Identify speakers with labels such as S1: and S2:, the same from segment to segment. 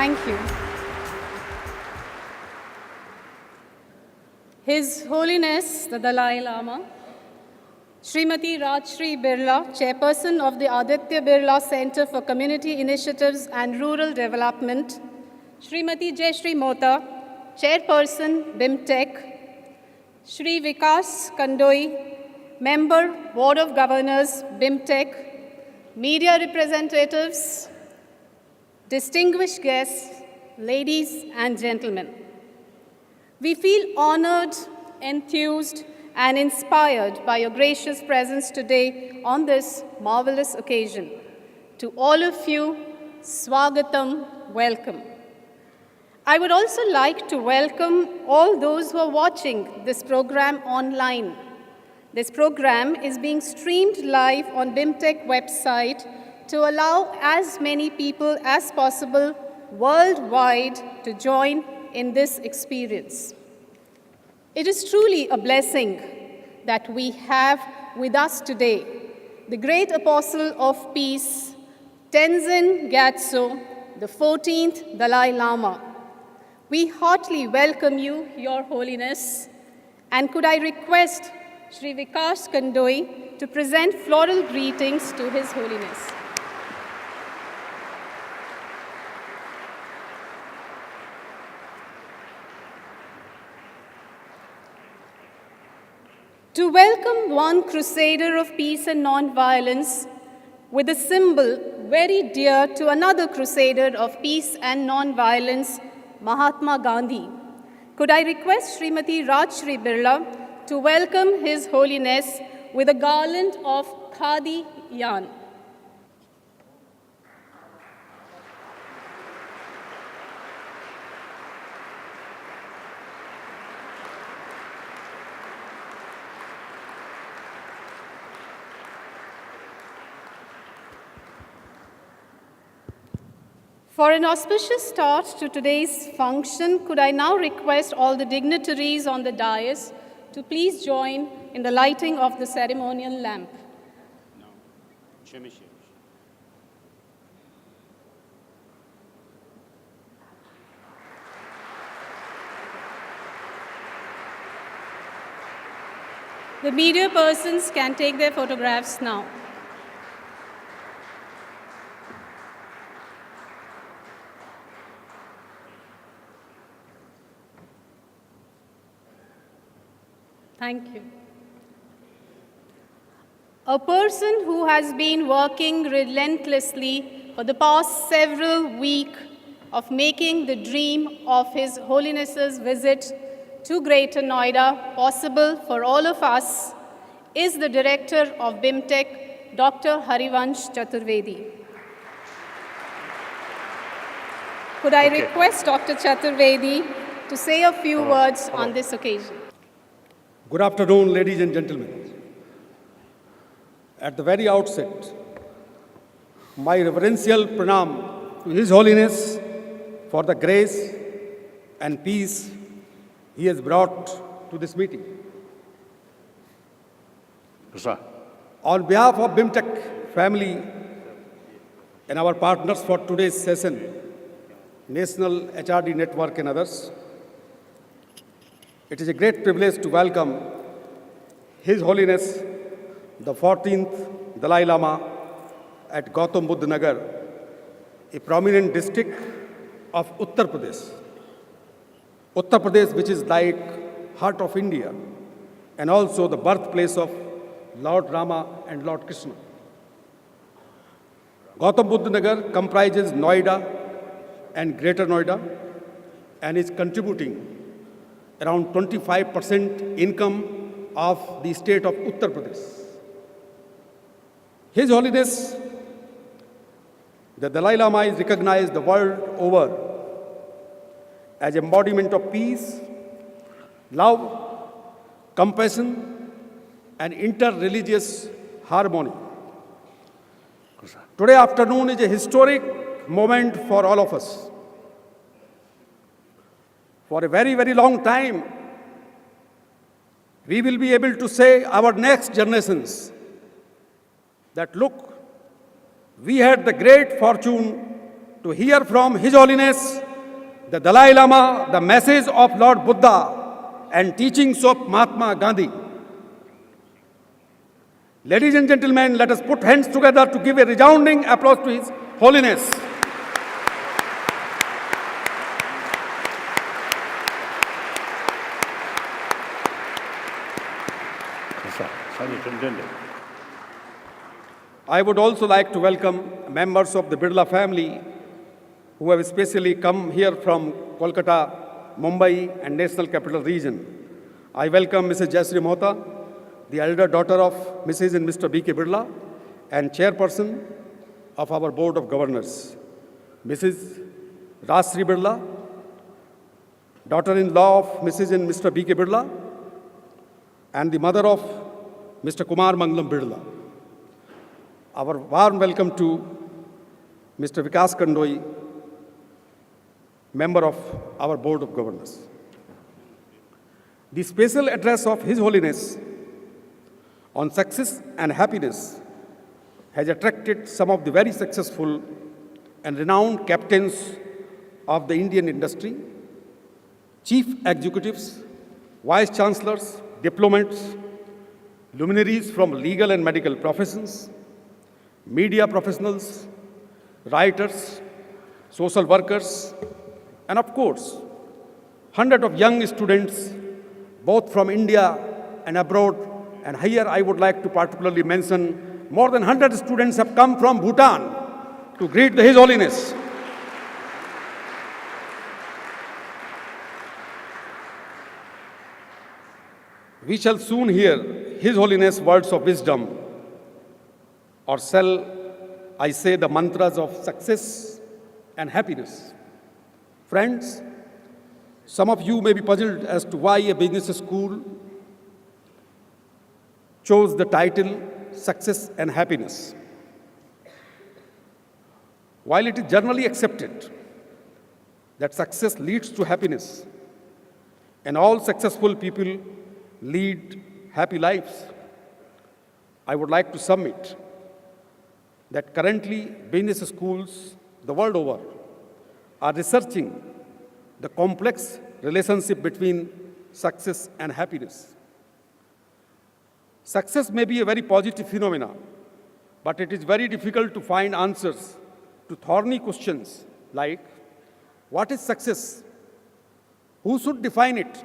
S1: Thank you. His Holiness the Dalai Lama, Srimati Rajshri Birla, Chairperson of the Aditya Birla Center for Community Initiatives and Rural Development, Srimati Jayashree Mota, Chairperson, BIMTech, Shri Vikas Kandoi, Member, Board of Governors, BIMTech, media representatives, distinguished guests, ladies and gentlemen. We feel honored, enthused, and inspired by your gracious presence today on this marvelous occasion. To all of you, Swagatam, welcome. I would also like to welcome all those who are watching this program online. This program is being streamed live on BIMTech website to allow as many people as possible worldwide to join in this experience. It is truly a blessing that we have with us today the great apostle of peace, Tenzin Gyatso, the 14th Dalai Lama. We heartily welcome you, Your Holiness, and could I request Shri Vikas Kandoi to present floral greetings to His Holiness. To welcome one crusader of peace and non-violence with a symbol very dear to another crusader of peace and non-violence, Mahatma Gandhi, could I request Srimati Rajshri Birla to welcome His Holiness with a garland of khadi yarn. For an auspicious start to today's function, could I now request all the dignitaries on the dais to please join in the lighting of the ceremonial lamp. The media persons can take their photographs now. Thank you. A person who has been working relentlessly for the past several weeks of making the dream of His Holiness's visit to Greater Noida possible for all of us is the Director of BIMTech, Dr. Harivansh Chaturvedi. Could I request Dr. Chaturvedi to say a few words on this occasion?
S2: Good afternoon, ladies and gentlemen. At the very outset, my reverential pranam to His Holiness for the grace and peace He has brought to this meeting. On behalf of BIMTech family and our partners for today's session, National HRD Network and others, it is a great privilege to welcome His Holiness the 14th Dalai Lama at Gautam Buddha Nagar, a prominent district of Uttar Pradesh. Uttar Pradesh, which is like heart of India and also the birthplace of Lord Rama and Lord Krishna. Gautam Buddha Nagar comprises Noida and Greater Noida and is contributing around 25% income of the state of Uttar Pradesh. His Holiness, the Dalai Lama is recognized the world over as embodiment of peace, love, compassion, and inter-religious harmony. Today afternoon is a historic moment for all of us. For a very, very long time, we will be able to say our next generations that look, we had the great fortune to hear from His Holiness the Dalai Lama the message of Lord Buddha and teachings of Mahatma Gandhi. Ladies and gentlemen, let us put hands together to give a resounding applause to His Holiness. I would also like to welcome members of the Birla family who have especially come here from Kolkata, Mumbai, and National Capital Region. I welcome Mrs. Jayashree Mohta, the elder daughter of Mrs. and Mr. B.K. Birla, and chairperson of our Board of Governors, Mrs. Rajshri Birla, daughter-in-law of Mrs. and Mr. B.K. Birla, and the mother of Mr. Kumar Mangalam Birla. Our warm welcome to Mr. Vikas Kandoi, member of our Board of Governors. The special address of His Holiness on success and happiness has attracted some of the very successful and renowned captains of the Indian industry, chief executives, vice chancellors, diplomats, luminaries from legal and medical professions, media professionals, writers, social workers, and of course, hundreds of young students, both from India and abroad. And here I would like to particularly mention more than 100 students have come from Bhutan to greet His Holiness. We shall soon hear His Holiness words of wisdom, or shall I say the mantras of success and happiness. Friends, some of you may be puzzled as to why a business school chose the title Success and Happiness. While it is generally accepted that success leads to happiness and all successful people lead happy lives, I would like to submit that currently business schools the world over are researching the complex relationship between success and happiness. Success may be a very positive phenomenon, but it is very difficult to find answers to thorny questions like, what is success? Who should define it?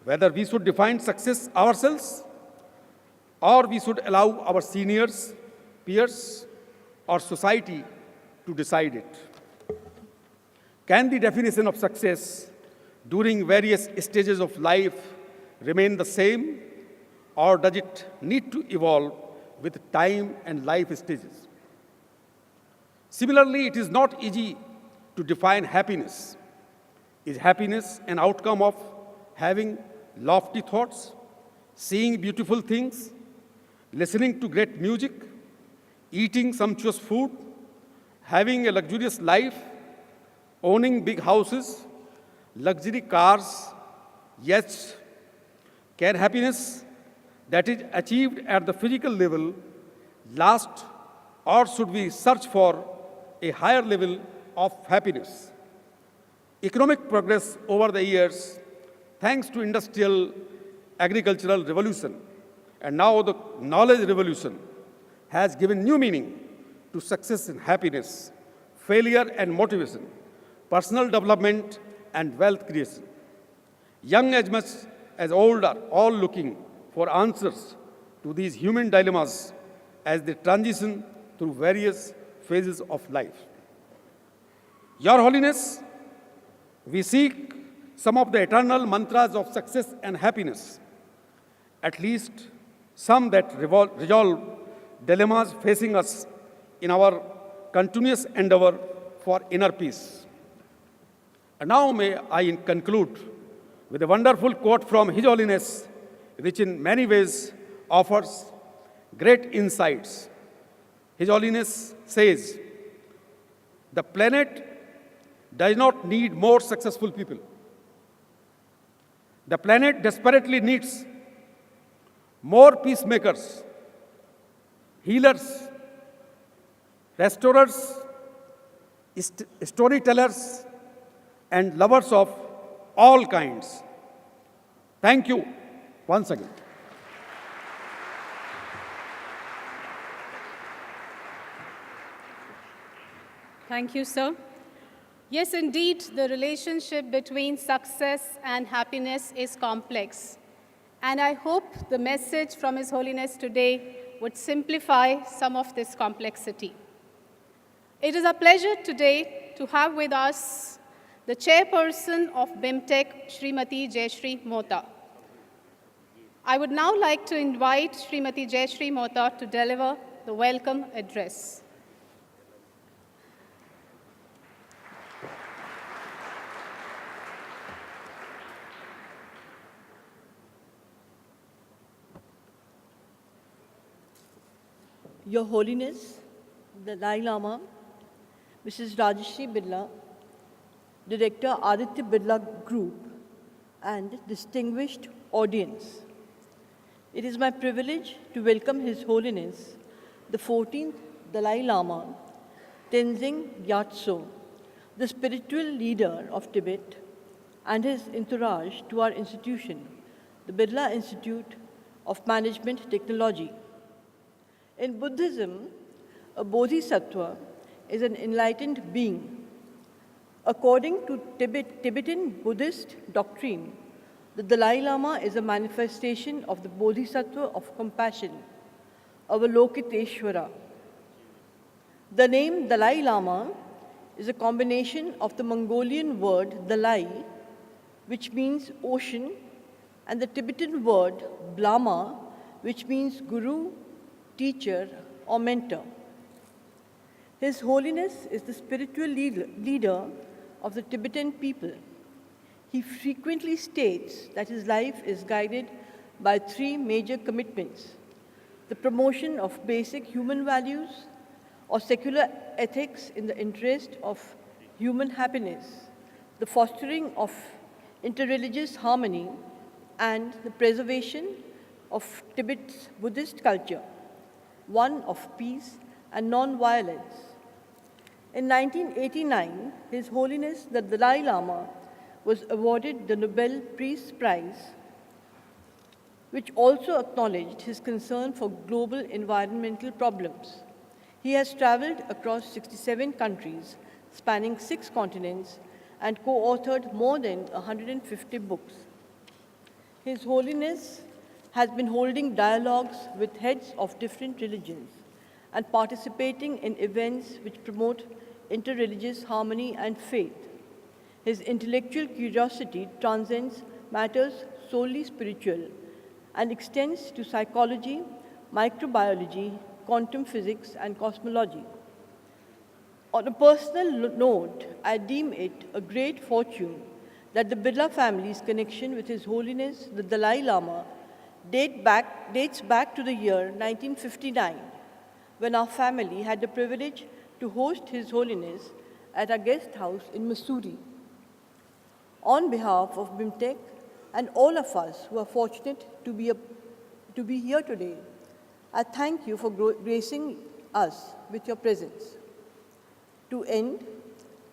S2: Whether we should define success ourselves or we should allow our seniors, peers, or society to decide it. Can the definition of success during various stages of life remain the same, or does it need to evolve with time and life stages? Similarly, it is not easy to define happiness. Is happiness an outcome of having lofty thoughts, seeing beautiful things, listening to great music, eating sumptuous food, having a luxurious life, owning big houses, luxury cars, yachts? Can happiness that is achieved at the physical level last, or should we search for a higher level of happiness? Economic progress over the years, thanks to industrial agricultural revolution and now the knowledge revolution, has given new meaning to success and happiness, failure and motivation, personal development and wealth creation. Young as much as old are all looking for answers to these human dilemmas as they transition through various phases of life. Your Holiness, we seek some of the eternal mantras of success and happiness, at least some that resolve dilemmas facing us in our continuous endeavor for inner peace. And now may I conclude with a wonderful quote from His Holiness, which in many ways offers great insights. His Holiness says, the planet does not need more successful people. The planet desperately needs more peacemakers, healers, restorers, storytellers, and lovers of all kinds. Thank you once again.
S1: Thank you, sir. Yes, indeed, the relationship between success and happiness is complex. And I hope the message from His Holiness today would simplify some of this complexity. It is a pleasure today to have with us the chairperson of BIMTech, Srimati Jayashree Mohta. I would now like to invite Srimati Jayashree Mohta to deliver the welcome address.
S3: Your Holiness, the Dalai Lama, Mrs. Rajashri Birla, Director Aditya Birla Group, and distinguished audience. It is my privilege to welcome His Holiness, the 14th Dalai Lama, Tenzin Gyatso, the spiritual leader of Tibet, and his entourage to our institution, the Birla Institute of Management Technology. In Buddhism, a bodhisattva is an enlightened being. According to Tibetan Buddhist doctrine, the Dalai Lama is a manifestation of the bodhisattva of compassion, Avalokiteshvara. The name Dalai Lama is a combination of the Mongolian word Dalai, which means ocean, and the Tibetan word Blama, which means guru, teacher, or mentor. His Holiness is the spiritual leader of the Tibetan people. He frequently states that his life is guided by three major commitments: the promotion of basic human values or secular ethics in the interest of human happiness, the fostering of interreligious harmony, and the preservation of Tibet's Buddhist culture, one of peace and non-violence. In 1989, His Holiness the Dalai Lama was awarded the Nobel Peace Prize, which also acknowledged his concern for global environmental problems. He has traveled across 67 countries, spanning 6 continents, and co-authored more than 150 books. His Holiness has been holding dialogues with heads of different religions and participating in events which promote interreligious harmony and faith. His intellectual curiosity transcends matters solely spiritual and extends to psychology, microbiology, quantum physics, and cosmology. On a personal note, I deem it a great fortune that the Birla family's connection with His Holiness the Dalai Lama dates back to the year 1959, when our family had the privilege to host His Holiness at our guest house in Mussoorie. On behalf of BIMTech and all of us who are fortunate to be here today, I thank you for gracing us with your presence. To end,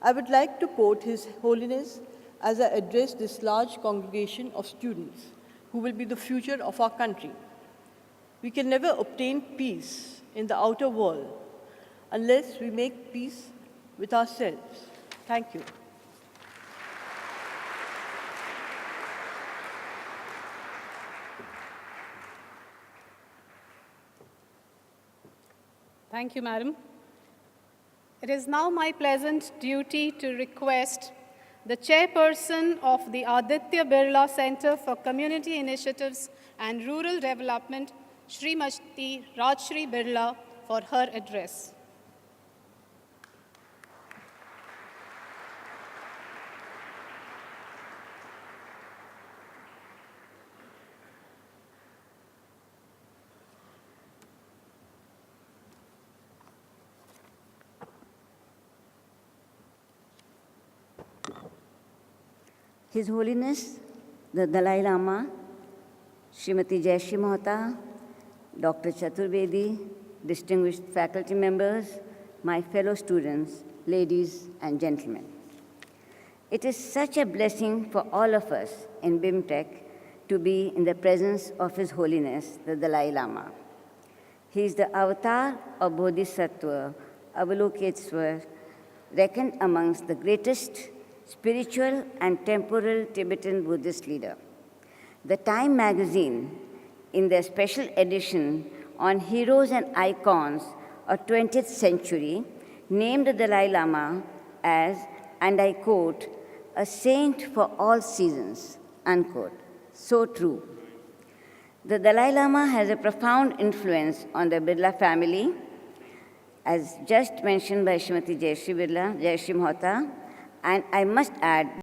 S3: I would like to quote His Holiness as I address this large congregation of students who will be the future of our country. We can never obtain peace in the outer world unless we make peace with ourselves. Thank you.
S1: Thank you, Madam. It is now my pleasant duty to request the chairperson of the Aditya Birla Center for Community Initiatives and Rural Development, Srimati Rajashri Birla, for her address.
S4: His Holiness, the Dalai Lama, Srimati Jayashree Mohta, Dr. Chaturvedi, distinguished faculty members, my fellow students, ladies and gentlemen. It is such a blessing for all of us in BIMTech to be in the presence of His Holiness, the Dalai Lama. He is the avatar of Bodhisattva, Avalokiteswar, reckoned amongst the greatest spiritual and temporal Tibetan Buddhist leader. The Time magazine, in their special edition on heroes and icons of 20th century, named the Dalai Lama as, and I quote, a saint for all seasons, unquote. So true. The Dalai Lama has a profound influence on the Birla family, as just mentioned by Srimati Jayashree Birla, Jayashree Mohta, and I must add